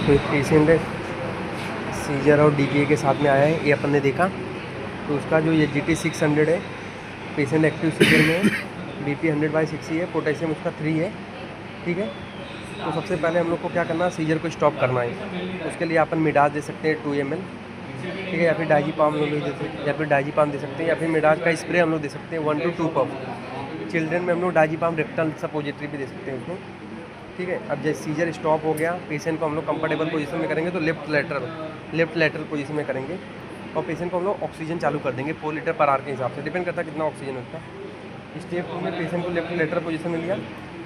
तो एक पेशेंट है सीजर और डीपीए के साथ में आया है, ये अपन ने देखा। तो उसका जो ये GT 600 है, पेशेंट एक्टिव सीजर में है, BP 100/60 है, पोटेशियम उसका 3 है। ठीक है, तो सबसे पहले हम लोग को क्या करना है, सीजर को स्टॉप करना है। उसके लिए अपन मिडाज दे सकते हैं 2 ml, ठीक है, या फिर डायजीपाम हम लोग दे सकते हैं, या फिर डायजीपाम दे सकते हैं, या फिर मिडाज का स्प्रे हम लोग दे सकते हैं 1 to 2 पफ। चिल्ड्रन में हम लोग डायजीपाम रेक्टल सपोजिटरी भी दे सकते हैं उसमें। ठीक है, अब जैसे सीजर स्टॉप हो गया, पेशेंट को हम लोग कंफर्टेबल पोजीशन में करेंगे, तो लेफ्ट लेटरल पोजीशन में करेंगे, और पेशेंट को हम लोग ऑक्सीजन चालू कर देंगे 4 लीटर पर आवर के हिसाब से, डिपेंड करता है कितना ऑक्सीजन है उसका। स्टेप 2 में पेशेंट को लेफ्ट लेटरल पोजीशन में लिया।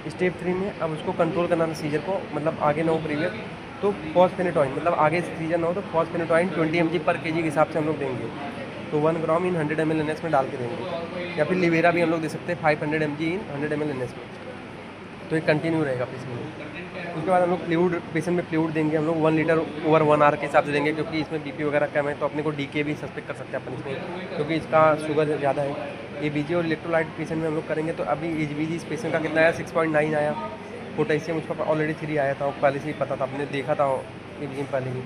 स्टेप 3 में अब उसको कंट्रोल करना था सीजर को, मतलब आगे ना हो प्रीवियस, तो फॉस्फेनेटोइन, मतलब आगे सीजर ना हो तो फॉस्फेनेटोइन 20 mg पर kg के हिसाब से हम लोग देंगे, तो 1 ग्राम इन 100 ml NS में डाल के देंगे, या फिर लिवेरा भी हम लोग दे सकते हैं 500 mg इन 100 ml NS में। तो ये कंटिन्यू रहेगा पेशेंट में। उसके बाद हम लोग फ्लूइड, पेशेंट में फ्लूइड देंगे हम लोग 1 लीटर ओवर 1 आवर के हिसाब से देंगे, क्योंकि इसमें BP वगैरह कम है, तो अपने को DK भी सस्पेक्ट कर सकते हैं अपन इसमें, क्योंकि इसका शुगर ज़्यादा है। ABG और इलेक्ट्रोलाइट पेशेंट में हम लोग करेंगे, तो अभी ABG इस पेशेंट का कितना आया, 6.9 आया। पोटेशियम उसका ऑलरेडी 3 आया था, पहले से ही पता था, आपने देखा था ABG पहले ही।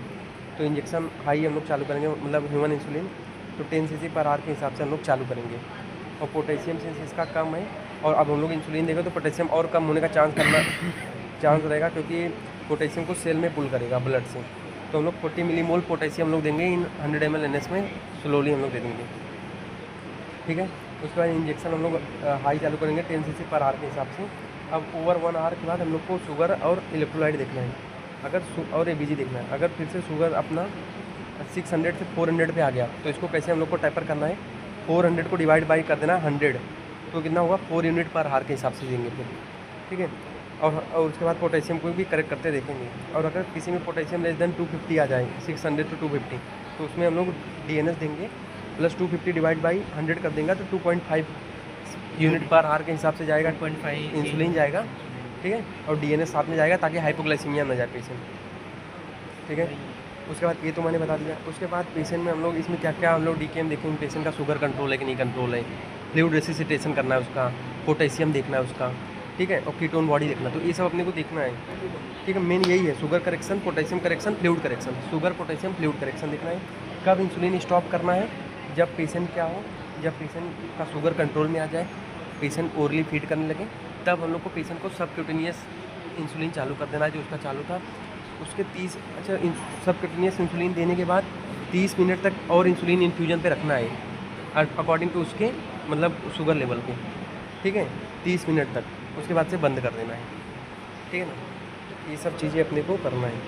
तो इंजेक्शन हाई हम लोग चालू करेंगे, मतलब ह्यूमन इंसुलिन, तो 10 cc पर आवर के हिसाब से हम लोग चालू करेंगे। और पोटेशियम से इसका कम है, और अब हम लोग इंसुलिन देंगे तो पोटेशियम और कम होने का चांस रहेगा, क्योंकि पोटेशियम को सेल में पुल करेगा ब्लड से। तो हम लोग 40 मिलीमोल पोटेशियम हम लोग देंगे इन 100 ml NS में, स्लोली हम लोग दे देंगे। ठीक है, उसके बाद इंजेक्शन हम लोग हाई चालू करेंगे 10 cc पर आवर के हिसाब से। अब ओवर 1 आवर के बाद हम लोग को शुगर और इलेक्ट्रोलाइट देखना है, और ABG देखना है। अगर फिर से शुगर अपना 600 से 400 पे आ गया, तो इसको कैसे हम लोग को टाइपर करना है, 400 को डिवाइड बाई कर देना 100, तो कितना होगा 4 यूनिट पर आवर के हिसाब से देंगे फिर। ठीक है, और उसके बाद पोटेशियम को भी करेक्ट करते देखेंगे। और अगर किसी में पोटेशियम लेस देन 250 आ जाए, 600 to 250, तो उसमें हम लोग DNS देंगे, प्लस 250 डिवाइड बाई 100 कर देंगे, तो 2.5 यूनिट पर आवर के हिसाब से जाएगा, 2.5 इंसुलिन जाएगा। ठीक है, और DNS साथ में जाएगा, ताकि हाइपोग्लाइसीमिया न जाए पेशेंट। ठीक है, उसके बाद ये तो मैंने बता दिया। उसके बाद पेशेंट में हम लोग इसमें क्या क्या हम लोग DKM देखेंगे, पेशेंट का शुगर कंट्रोल है कि नहीं कंट्रोल है, फ्लूइड रेसिसिटेशन करना है उसका, पोटेशियम देखना है उसका। ठीक है, और कीटोन बॉडी देखना, तो ये सब अपने को देखना है। ठीक है, मेन यही है, sugar correction, potassium correction, fluid correction, sugar potassium fluid correction देखना है। कब इंसुलिन स्टॉप करना है, जब पेशेंट क्या हो, जब पेशेंट का शुगर कंट्रोल में आ जाए, पेशेंट ओरली फीड करने लगे, तब हम लोग को पेशेंट को सबक्यूटेनियस इंसुलिन चालू कर देना है, जो उसका चालू था। उसके 30 सबक्यूटेनियस इंसुलिन देने के बाद 30 मिनट तक और इंसुलिन इन्फ्यूजन पे रखना है, अकॉर्डिंग टू उसके मतलब शुगर लेवल के। ठीक है, 30 मिनट तक, उसके बाद से बंद कर देना है। ठीक है ना, ये सब चीज़ें अपने को करना है।